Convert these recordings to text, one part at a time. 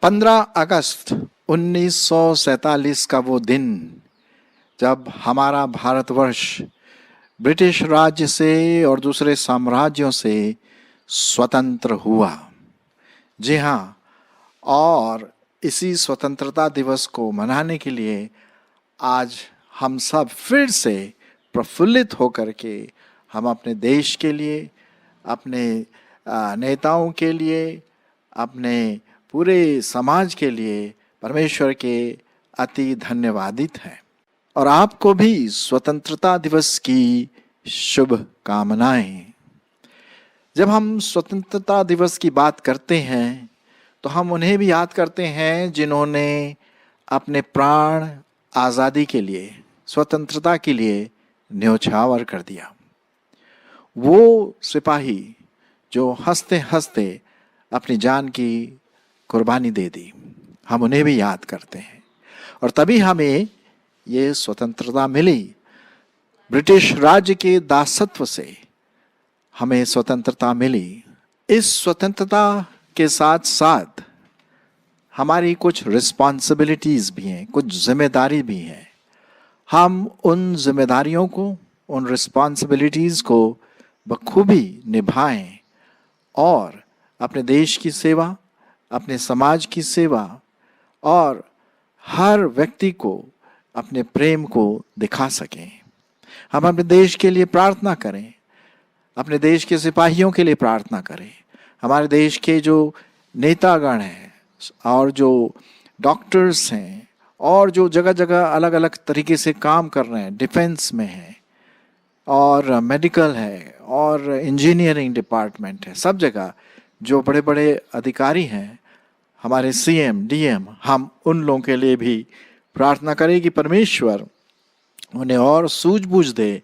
पंद्रह अगस्त 1947 का वो दिन जब हमारा भारतवर्ष ब्रिटिश राज्य से और दूसरे साम्राज्यों से स्वतंत्र हुआ। जी हाँ, और इसी स्वतंत्रता दिवस को मनाने के लिए आज हम सब फिर से प्रफुल्लित होकर के हम अपने देश के लिए, अपने नेताओं के लिए, अपने पूरे समाज के लिए परमेश्वर के अति धन्यवादित हैं। और आपको भी स्वतंत्रता दिवस की शुभकामनाएं। जब हम स्वतंत्रता दिवस की बात करते हैं तो हम उन्हें भी याद करते हैं जिन्होंने अपने प्राण आज़ादी के लिए, स्वतंत्रता के लिए न्योछावर कर दिया। वो सिपाही जो हंसते हंसते अपनी जान की कुर्बानी दे दी, हम उन्हें भी याद करते हैं। और तभी हमें ये स्वतंत्रता मिली। ब्रिटिश राज्य के दासत्व से हमें स्वतंत्रता मिली। इस स्वतंत्रता के साथ साथ हमारी कुछ रिस्पॉन्सिबिलिटीज भी हैं, कुछ जिम्मेदारी भी हैं। हम उन जिम्मेदारियों को, उन रिस्पॉन्सिबिलिटीज को बखूबी निभाएं और अपने देश की सेवा, अपने समाज की सेवा और हर व्यक्ति को अपने प्रेम को दिखा सकें। हम अपने देश के लिए प्रार्थना करें, अपने देश के सिपाहियों के लिए प्रार्थना करें, हमारे देश के जो नेतागण हैं और जो डॉक्टर्स हैं और जो जगह जगह अलग अलग तरीके से काम कर रहे हैं, डिफेंस में हैं और मेडिकल है और इंजीनियरिंग डिपार्टमेंट है, सब जगह जो बड़े बड़े अधिकारी हैं, हमारे सीएम, डीएम, हम उन लोगों के लिए भी प्रार्थना करें कि परमेश्वर उन्हें और सूझबूझ दे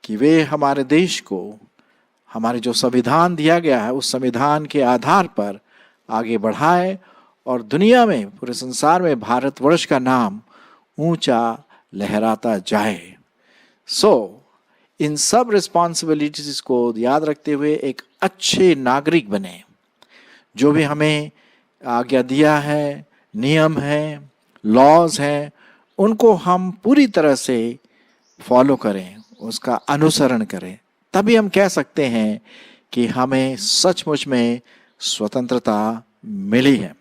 कि वे हमारे देश को, हमारे जो संविधान दिया गया है उस संविधान के आधार पर आगे बढ़ाए और दुनिया में, पूरे संसार में भारतवर्ष का नाम ऊंचा लहराता जाए। इन सब रिस्पॉन्सिबिलिटीज को याद रखते हुए एक अच्छे नागरिक बने। जो भी हमें आज्ञा दिया है, नियम है, लॉज हैं, उनको हम पूरी तरह से फॉलो करें, उसका अनुसरण करें। तभी हम कह सकते हैं कि हमें सचमुच में स्वतंत्रता मिली है।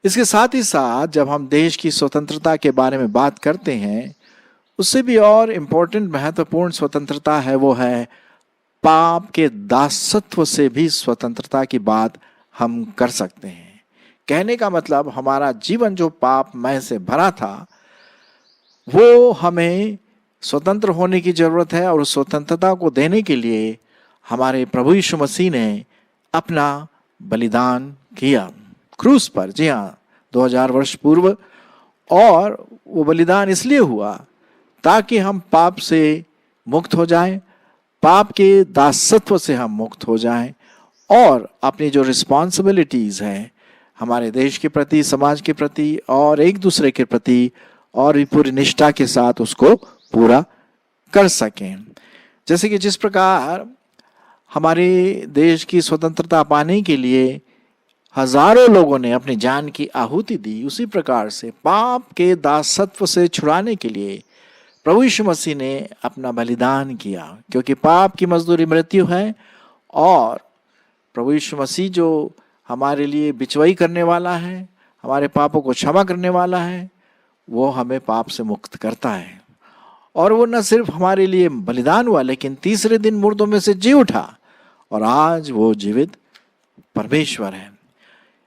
इसके साथ ही साथ जब हम देश की स्वतंत्रता के बारे में बात करते हैं, उससे भी और इम्पोर्टेंट, महत्वपूर्ण स्वतंत्रता है, वो है पाप के दासत्व से भी स्वतंत्रता की बात हम कर सकते हैं। कहने का मतलब, हमारा जीवन जो पापमय से भरा था, वो हमें स्वतंत्र होने की जरूरत है और उस स्वतंत्रता को देने के लिए हमारे प्रभु यीशु मसीह ने अपना बलिदान किया क्रूस पर। जी हाँ, 2000 वर्ष पूर्व। और वो बलिदान इसलिए हुआ ताकि हम पाप से मुक्त हो जाएं, पाप के दासत्व से हम मुक्त हो जाएं और अपनी जो रिस्पॉन्सिबिलिटीज हैं हमारे देश के प्रति, समाज के प्रति और एक दूसरे के प्रति, और भी पूरी निष्ठा के साथ उसको पूरा कर सकें। जैसे कि जिस प्रकार हमारे देश की स्वतंत्रता पाने के लिए हजारों लोगों ने अपनी जान की आहुति दी, उसी प्रकार से पाप के दासत्व से छुड़ाने के लिए प्रभु यीशु मसीह ने अपना बलिदान किया। क्योंकि पाप की मजदूरी मृत्यु है और प्रभु यीशु मसीह जो हमारे लिए बिचवाई करने वाला है, हमारे पापों को क्षमा करने वाला है, वो हमें पाप से मुक्त करता है। और वो न सिर्फ हमारे लिए बलिदान हुआ, लेकिन तीसरे दिन मुर्दों में से जी उठा और आज वो जीवित परमेश्वर है।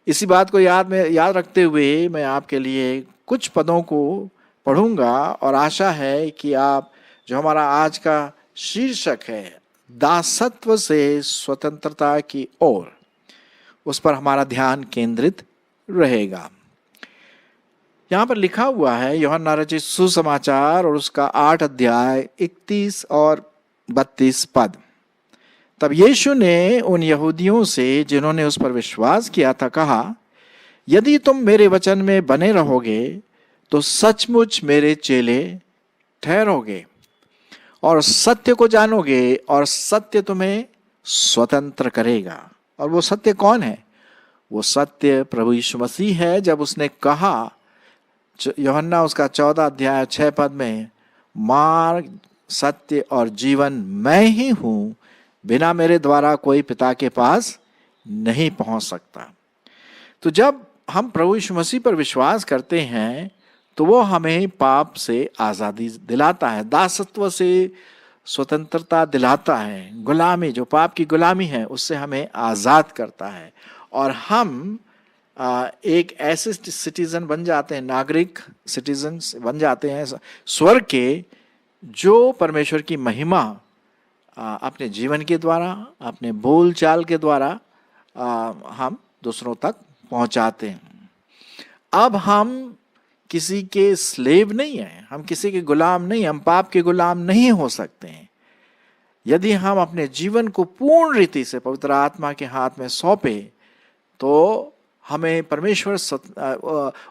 इसी बात को याद रखते हुए मैं आपके लिए कुछ पदों को पढ़ूंगा और आशा है कि आप, जो हमारा आज का शीर्षक है दासत्व से स्वतंत्रता की ओर, उस पर हमारा ध्यान केंद्रित रहेगा। यहाँ पर लिखा हुआ है यूहन्ना रचित सुसमाचार और उसका 8 अध्याय 31 और 32 पद। तब यीशु ने उन यहूदियों से जिन्होंने उस पर विश्वास किया था कहा, यदि तुम मेरे वचन में बने रहोगे तो सचमुच मेरे चेले ठहरोगे और सत्य को जानोगे और सत्य तुम्हें स्वतंत्र करेगा। और वो सत्य कौन है? वो सत्य प्रभु यीशु मसीह है। जब उसने कहा, यूहन्ना उसका 14 अध्याय 6 पद में, मार्ग सत्य और जीवन मैं ही हूं, बिना मेरे द्वारा कोई पिता के पास नहीं पहुंच सकता। तो जब हम प्रभु यीशु मसीह पर विश्वास करते हैं तो वो हमें पाप से आज़ादी दिलाता है, दासत्व से स्वतंत्रता दिलाता है, गुलामी, जो पाप की गुलामी है उससे हमें आज़ाद करता है। और हम एक ऐसे सिटीजन बन जाते हैं, नागरिक सिटीजन्स बन जाते हैं स्वर्ग के, जो परमेश्वर की महिमा अपने जीवन के द्वारा, अपने बोल चाल के द्वारा हम दूसरों तक पहुंचाते हैं। अब हम किसी के स्लेव नहीं हैं, हम किसी के गुलाम नहीं, हम पाप के गुलाम नहीं हो सकते हैं। यदि हम अपने जीवन को पूर्ण रीति से पवित्र आत्मा के हाथ में सौंपे तो हमें परमेश्वर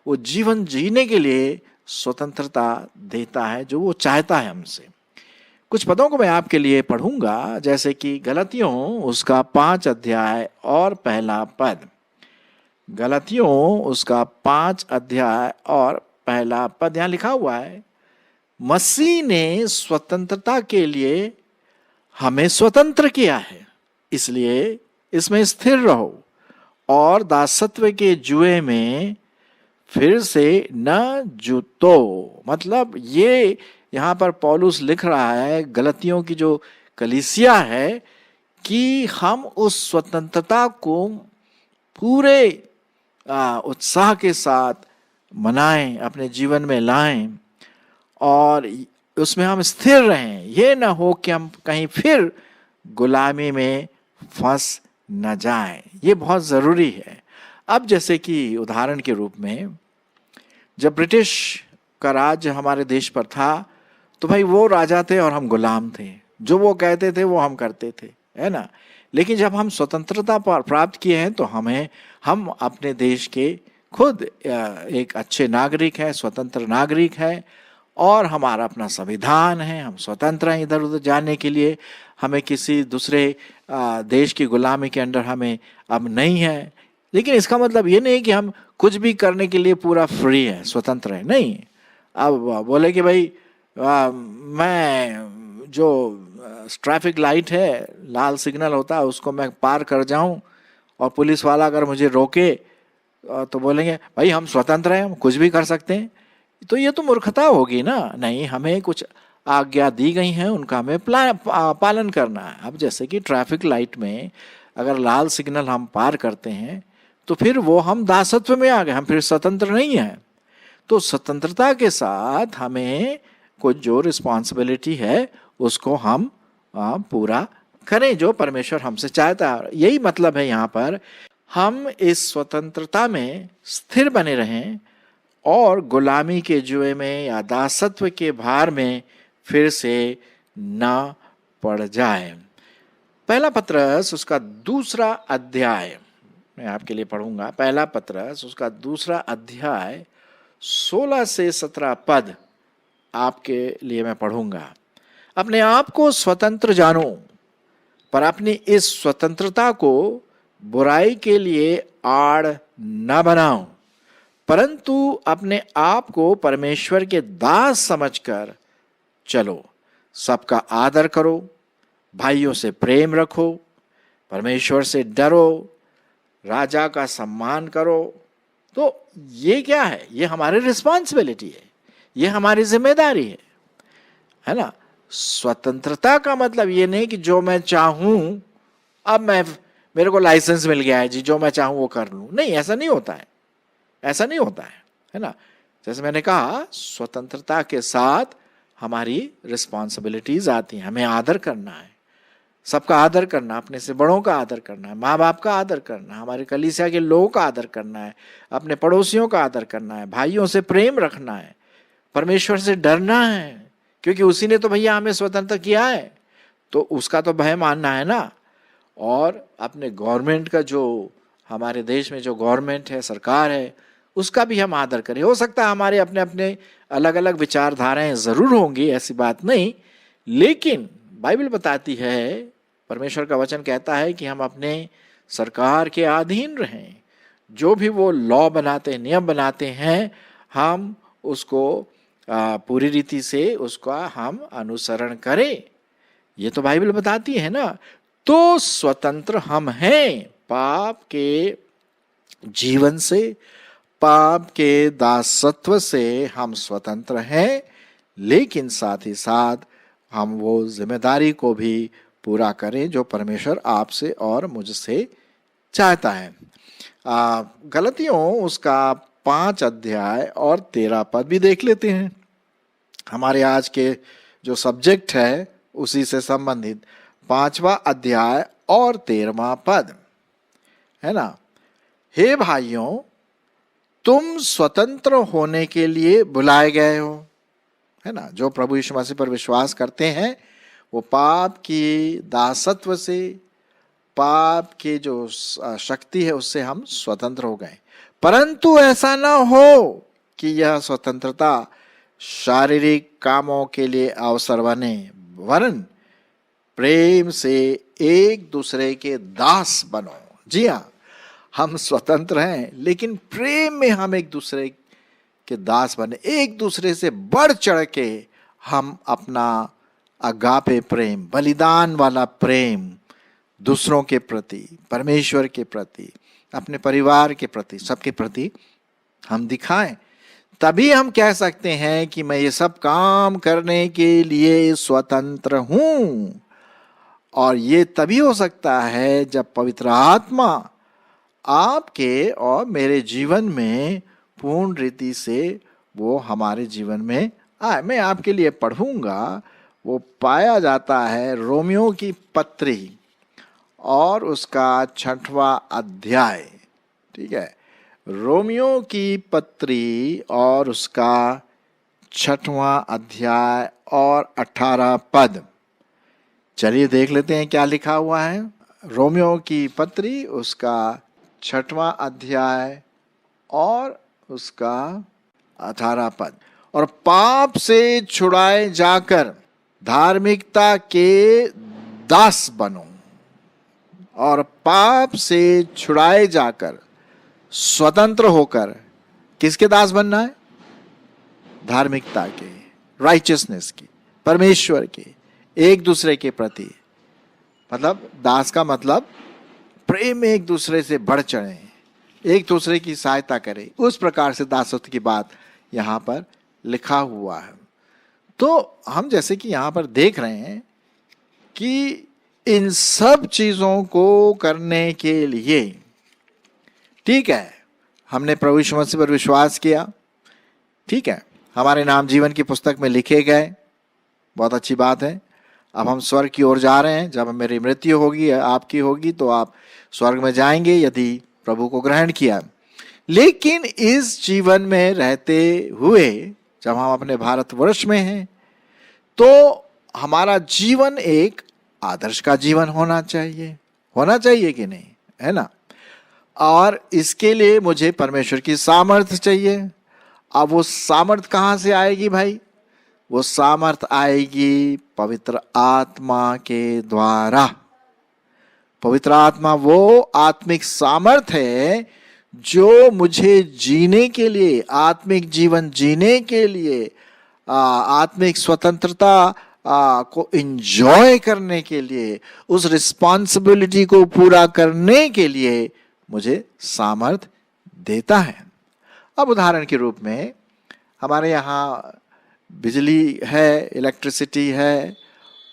वो जीवन जीने के लिए स्वतंत्रता देता है जो वो चाहता है हमसे। कुछ पदों को मैं आपके लिए पढ़ूंगा, जैसे कि गलतियों उसका 5 अध्याय और पहला पद। गलतियों उसका 5 अध्याय और पहला पद, यहां लिखा हुआ है, मसीह ने स्वतंत्रता के लिए हमें स्वतंत्र किया है, इसलिए इसमें स्थिर रहो और दासत्व के जुए में फिर से न जुतो। मतलब ये यहाँ पर पौलुस लिख रहा है गलतियों की जो कलीसिया है कि हम उस स्वतंत्रता को पूरे उत्साह के साथ मनाएं, अपने जीवन में लाएं और उसमें हम स्थिर रहें। ये ना हो कि हम कहीं फिर गुलामी में फंस न जाएं, ये बहुत ज़रूरी है। अब जैसे कि उदाहरण के रूप में जब ब्रिटिश का राज्य हमारे देश पर था तो भाई वो राजा थे और हम गुलाम थे, जो वो कहते थे वो हम करते थे, है ना। लेकिन जब हम स्वतंत्रता प्राप्त किए हैं तो हम अपने देश के खुद एक अच्छे नागरिक हैं, स्वतंत्र नागरिक हैं और हमारा अपना संविधान है, हम स्वतंत्र हैं इधर उधर जाने के लिए, हमें किसी दूसरे देश की गुलामी के अंडर हमें अब नहीं है। लेकिन इसका मतलब ये नहीं कि हम कुछ भी करने के लिए पूरा फ्री है, स्वतंत्र है, नहीं। अब बोले कि भाई मैं जो ट्रैफिक लाइट है, लाल सिग्नल होता है, उसको मैं पार कर जाऊं और पुलिस वाला अगर मुझे रोके तो बोलेंगे भाई हम स्वतंत्र हैं, हम कुछ भी कर सकते हैं, तो ये तो मूर्खता होगी ना। नहीं, हमें कुछ आज्ञा दी गई हैं, उनका हमें पालन करना है। अब जैसे कि ट्रैफिक लाइट में अगर लाल सिग्नल हम पार करते हैं तो फिर वो हम दासत्व में आ गए, हम फिर स्वतंत्र नहीं हैं। तो स्वतंत्रता के साथ हमें कुछ जो रिस्पॉन्सिबिलिटी है उसको हम पूरा करें जो परमेश्वर हमसे चाहता है। यही मतलब है यहाँ पर, हम इस स्वतंत्रता में स्थिर बने रहें और गुलामी के जुए में या दासत्व के भार में फिर से न पड़ जाए। पहला पत्रस उसका 2 अध्याय मैं आपके लिए पढ़ूंगा। पहला पत्रस उसका 2 अध्याय 16 से 17 पद आपके लिए मैं पढ़ूंगा। अपने आप को स्वतंत्र जानो, पर अपनी इस स्वतंत्रता को बुराई के लिए आड़ न बनाओ, परंतु अपने आप को परमेश्वर के दास समझकर चलो। सबका आदर करो, भाइयों से प्रेम रखो, परमेश्वर से डरो, राजा का सम्मान करो। तो ये क्या है? ये हमारी रिस्पॉन्सिबिलिटी है, ये हमारी जिम्मेदारी है ना। स्वतंत्रता का मतलब ये नहीं कि जो मैं चाहूं, अब मेरे को लाइसेंस मिल गया है जी, जो मैं चाहूं वो कर लूं। नहीं, ऐसा नहीं होता है, ऐसा नहीं होता है ना। जैसे मैंने कहा, स्वतंत्रता के साथ हमारी रिस्पॉन्सिबिलिटीज आती हैं। हमें आदर करना है, सबका आदर करना, अपने से बड़ों का आदर करना है, माँ बाप का आदर करना है, हमारे कलीसिया के लोगों का आदर करना है, अपने पड़ोसियों का आदर करना है, भाइयों से प्रेम रखना है, परमेश्वर से डरना है, क्योंकि उसी ने तो भैया हमें स्वतंत्र किया है, तो उसका तो भय मानना है ना। और अपने गवर्नमेंट का, जो हमारे देश में जो गवर्नमेंट है, सरकार है, उसका भी हम आदर करें। हो सकता है हमारे अपने अपने अलग अलग विचारधाराएं ज़रूर होंगी, ऐसी बात नहीं, लेकिन बाइबल बताती है, परमेश्वर का वचन कहता है कि हम अपने सरकार के अधीन रहें। जो भी वो लॉ बनाते हैं, नियम बनाते हैं, हम उसको पूरी रीति से उसका हम अनुसरण करें। ये तो बाइबल बताती है ना। तो स्वतंत्र हम हैं पाप के जीवन से, पाप के दासत्व से हम स्वतंत्र हैं, लेकिन साथ ही साथ हम वो जिम्मेदारी को भी पूरा करें जो परमेश्वर आपसे और मुझसे चाहता है। गलतियों उसका 5 अध्याय और 13 पद भी देख लेते हैं। हमारे आज के जो सब्जेक्ट है उसी से संबंधित 5वां अध्याय और 13वां पद है ना। हे भाइयों, तुम स्वतंत्र होने के लिए बुलाए गए हो, है ना। जो प्रभु यीशु मसीह पर विश्वास करते हैं वो पाप की दासत्व से, पाप के जो शक्ति है उससे हम स्वतंत्र हो गए। परंतु ऐसा ना हो कि यह स्वतंत्रता शारीरिक कामों के लिए अवसर बने, वरन प्रेम से एक दूसरे के दास बनो। जी हाँ, हम स्वतंत्र हैं लेकिन प्रेम में हम एक दूसरे के दास बने, एक दूसरे से बढ़ चढ़ के हम अपना अगापे प्रेम, बलिदान वाला प्रेम दूसरों के प्रति, परमेश्वर के प्रति, अपने परिवार के प्रति, सबके प्रति हम दिखाएं। तभी हम कह सकते हैं कि मैं ये सब काम करने के लिए स्वतंत्र हूं। और ये तभी हो सकता है जब पवित्र आत्मा आपके और मेरे जीवन में पूर्ण रीति से वो हमारे जीवन में आए। मैं आपके लिए पढ़ूंगा, वो पाया जाता है रोमियो की पत्री और उसका 6वां अध्याय। ठीक है, रोमियो की पत्री और उसका 6वां अध्याय और 18 पद। चलिए देख लेते हैं क्या लिखा हुआ है। रोमियो की पत्री उसका 6वां अध्याय और उसका 18 पद। और पाप से छुड़ाए जाकर धार्मिकता के दास बनो। और पाप से छुड़ाए जाकर स्वतंत्र होकर किसके दास बनना है? धार्मिकता के, राइचियसनेस की, परमेश्वर के, एक दूसरे के प्रति। मतलब दास का मतलब प्रेम में एक दूसरे से बढ़ चढ़े, एक दूसरे की सहायता करें। उस प्रकार से दासत्व की बात यहाँ पर लिखा हुआ है। तो हम जैसे कि यहाँ पर देख रहे हैं कि इन सब चीजों को करने के लिए, ठीक है, हमने प्रभु यीशु मसीह पर विश्वास किया, ठीक है, हमारे नाम जीवन की पुस्तक में लिखे गए, बहुत अच्छी बात है। अब हम स्वर्ग की ओर जा रहे हैं। जब मेरी मृत्यु होगी, आपकी होगी, तो आप स्वर्ग में जाएंगे यदि प्रभु को ग्रहण किया। लेकिन इस जीवन में रहते हुए जब हम अपने भारतवर्ष में हैं तो हमारा जीवन एक आदर्श का जीवन होना चाहिए कि नहीं, है ना। और इसके लिए मुझे परमेश्वर की सामर्थ्य चाहिए। अब वो सामर्थ्य कहाँ से आएगी भाई? वो सामर्थ्य आएगी पवित्र आत्मा के द्वारा। पवित्र आत्मा वो आत्मिक सामर्थ्य है जो मुझे जीने के लिए, आत्मिक जीवन जीने के लिए, आत्मिक स्वतंत्रता को एंजॉय करने के लिए, उस रिस्पॉन्सिबिलिटी को पूरा करने के लिए मुझे सामर्थ्य देता है। अब उदाहरण के रूप में हमारे यहाँ बिजली है, इलेक्ट्रिसिटी है,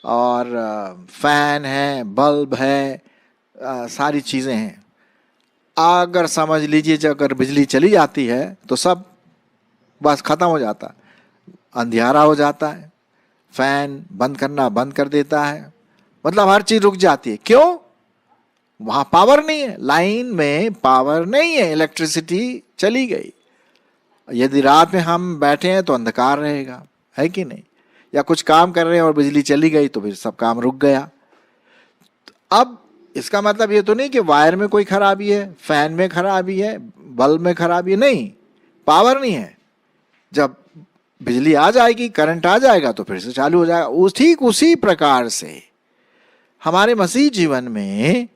और फैन है, बल्ब है, सारी चीज़ें हैं। अगर समझ लीजिए जब अगर बिजली चली जाती है तो सब बस खत्म हो जाता, अंधियारा हो जाता है, फैन बंद करना बंद कर देता है, मतलब हर चीज रुक जाती है। क्यों? वहां पावर नहीं है, लाइन में पावर नहीं है, इलेक्ट्रिसिटी चली गई। यदि रात में हम बैठे हैं तो अंधकार रहेगा, है कि नहीं? या कुछ काम कर रहे हैं और बिजली चली गई तो फिर सब काम रुक गया। अब इसका मतलब ये तो नहीं कि वायर में कोई खराबी है, फैन में खराबी है, बल्ब में खराबी है, नहीं, पावर नहीं है। जब बिजली आ जाएगी, करंट आ जाएगा तो फिर से चालू हो जाएगा। ठीक उसी प्रकार से हमारे मसीह जीवन में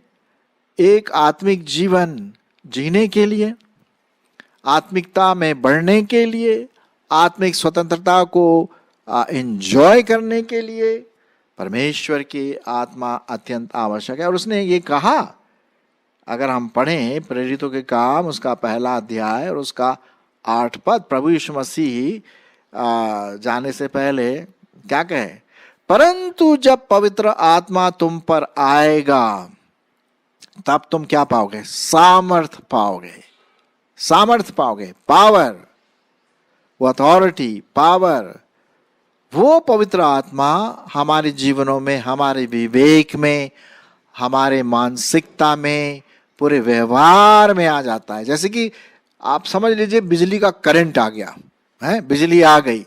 एक आत्मिक जीवन जीने के लिए, आत्मिकता में बढ़ने के लिए, आत्मिक स्वतंत्रता को एंजॉय करने के लिए परमेश्वर की आत्मा अत्यंत आवश्यक है। और उसने ये कहा, अगर हम पढ़ें प्रेरितों के काम उसका पहला अध्याय और उसका 8 पद, प्रभु यीशु मसीह जाने से पहले क्या कहे, परंतु जब पवित्र आत्मा तुम पर आएगा तब तुम क्या पाओगे, सामर्थ पाओगे। सामर्थ पाओगे, पावर, वो अथॉरिटी, पावर, वो पवित्र आत्मा हमारे जीवनों में, हमारे विवेक में, हमारे मानसिकता में, पूरे व्यवहार में आ जाता है। जैसे कि आप समझ लीजिए बिजली का करंट आ गया है, बिजली आ गई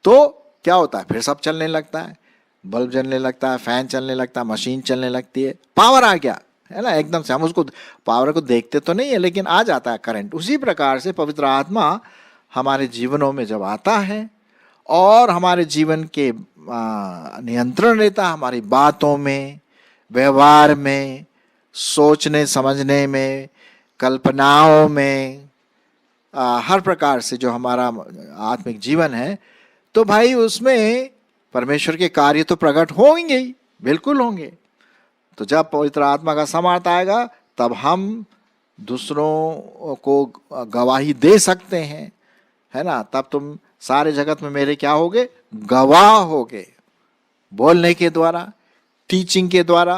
तो क्या होता है, फिर सब चलने लगता है, बल्ब जलने लगता है, फैन चलने लगता है, मशीन चलने लगती है, पावर आ गया है ना। एकदम से हम उसको पावर को देखते तो नहीं है लेकिन आ जाता है करंट। उसी प्रकार से पवित्र आत्मा हमारे जीवनों में जब आता है और हमारे जीवन के नियंत्रण रहता है, हमारी बातों में, व्यवहार में, सोचने समझने में, कल्पनाओं में, हर प्रकार से जो हमारा आत्मिक जीवन है, तो भाई उसमें परमेश्वर के कार्य तो प्रकट होंगे ही, बिल्कुल होंगे। तो जब पवित्र आत्मा का सामर्थ आएगा तब हम दूसरों को गवाही दे सकते हैं, है ना। तब तुम सारे जगत में मेरे क्या होगे, गवाह होगे, बोलने के द्वारा, टीचिंग के द्वारा,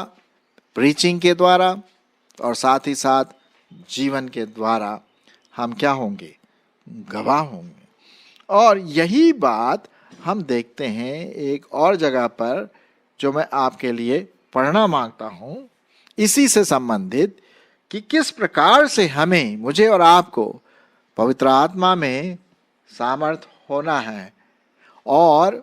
प्रीचिंग के द्वारा, और साथ ही साथ जीवन के द्वारा हम क्या होंगे, गवाह होंगे। और यही बात हम देखते हैं एक और जगह पर जो मैं आपके लिए पढ़ना मांगता हूं, इसी से संबंधित, कि किस प्रकार से हमें, मुझे और आपको पवित्र आत्मा में सामर्थ होना है। और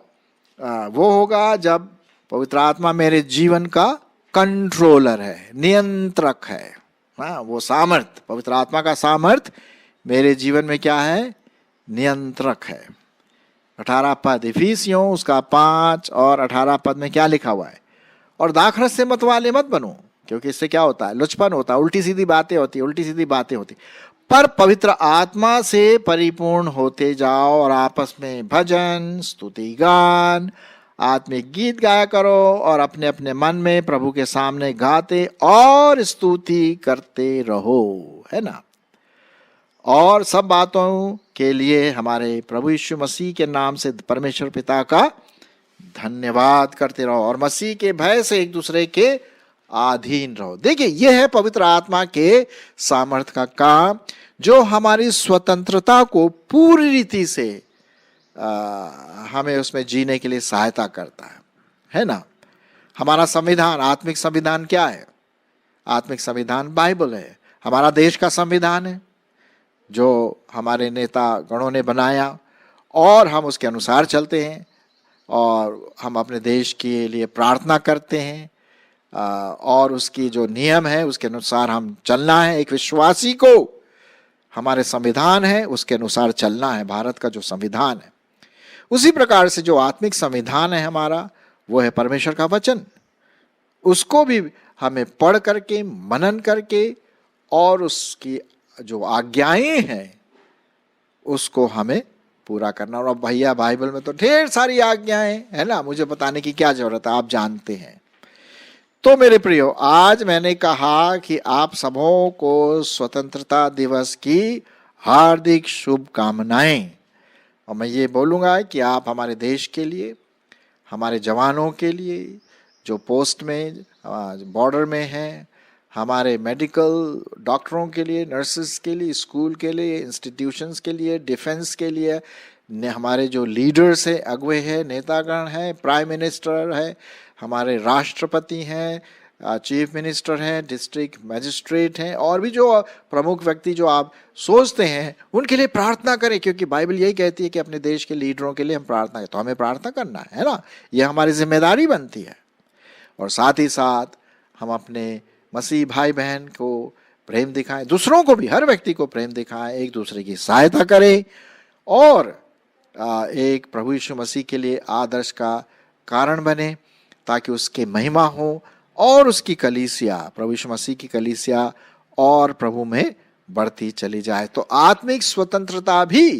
वो होगा जब पवित्र आत्मा मेरे जीवन का कंट्रोलर है, नियंत्रक है। हाँ, वो सामर्थ, पवित्र आत्मा का सामर्थ मेरे जीवन में क्या है, नियंत्रक है। 18 पद इफिसियों उसका 5 और 18 पद में क्या लिखा हुआ है, और दाखरस से मतवाले मत बनो, क्योंकि इससे क्या होता है, लुचपन होता है, उल्टी सीधी बातें होती, उल्टी सीधी बातें होती, पर पवित्र आत्मा से परिपूर्ण होते जाओ और आपस में भजन, स्तुति गान, आत्मिक गीत गाया करो और अपने अपने मन में प्रभु के सामने गाते और स्तुति करते रहो, है ना। और सब बातों के लिए हमारे प्रभु यीशु मसीह के नाम से परमेश्वर पिता का धन्यवाद करते रहो और मसीह के भय से एक दूसरे के अधीन रहो। देखिए, यह है पवित्र आत्मा के सामर्थ का काम, जो हमारी स्वतंत्रता को पूरी रीति से हमें उसमें जीने के लिए सहायता करता है ना। हमारा संविधान, आत्मिक संविधान क्या है, आत्मिक संविधान बाइबल है, हमारा देश का संविधान है जो हमारे नेता गणों ने बनाया, और हम उसके अनुसार चलते हैं और हम अपने देश के लिए प्रार्थना करते हैं, और उसकी जो नियम है उसके अनुसार हम चलना है। एक विश्वासी को हमारे संविधान है उसके अनुसार चलना है, भारत का जो संविधान है। उसी प्रकार से जो आत्मिक संविधान है हमारा, वो है परमेश्वर का वचन। उसको भी हमें पढ़ करके, मनन करके, और उसकी जो आज्ञाएं हैं उसको हमें पूरा करना। और अब भैया बाइबल में तो ढेर सारी आज्ञाएं है ना, मुझे बताने की क्या जरूरत है, आप जानते हैं। तो मेरे प्रियो, आज मैंने कहा कि आप सबों को स्वतंत्रता दिवस की हार्दिक शुभकामनाएं। और मैं ये बोलूँगा कि आप हमारे देश के लिए, हमारे जवानों के लिए जो पोस्ट में, बॉर्डर में हैं, हमारे मेडिकल डॉक्टरों के लिए, नर्सेस के लिए, स्कूल के लिए, इंस्टीट्यूशंस के लिए, डिफेंस के लिए, हमारे जो लीडर्स हैं, अगुवे हैं, नेतागण हैं, प्राइम मिनिस्टर है, हमारे राष्ट्रपति हैं, चीफ मिनिस्टर हैं, डिस्ट्रिक्ट मजिस्ट्रेट हैं, और भी जो प्रमुख व्यक्ति जो आप सोचते हैं, उनके लिए प्रार्थना करें, क्योंकि बाइबल यही कहती है कि अपने देश के लीडरों के लिए हम प्रार्थना करें। तो हमें प्रार्थना करना है ना, यह हमारी जिम्मेदारी बनती है। और साथ ही साथ हम अपने मसीह भाई बहन को प्रेम दिखाएं, दूसरों को भी, हर व्यक्ति को प्रेम दिखाएं, एक दूसरे की सहायता करें, और एक प्रभु यीशु मसीह के लिए आदर्श का कारण बने, ताकि उसके महिमा हो और उसकी कलीसिया, प्रभु यीशु मसीह की कलीसिया और प्रभु में बढ़ती चली जाए। तो आत्मिक स्वतंत्रता भी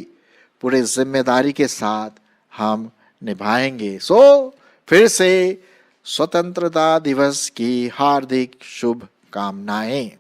पूरे जिम्मेदारी के साथ हम निभाएंगे। फिर से स्वतंत्रता दिवस की हार्दिक शुभकामनाएं।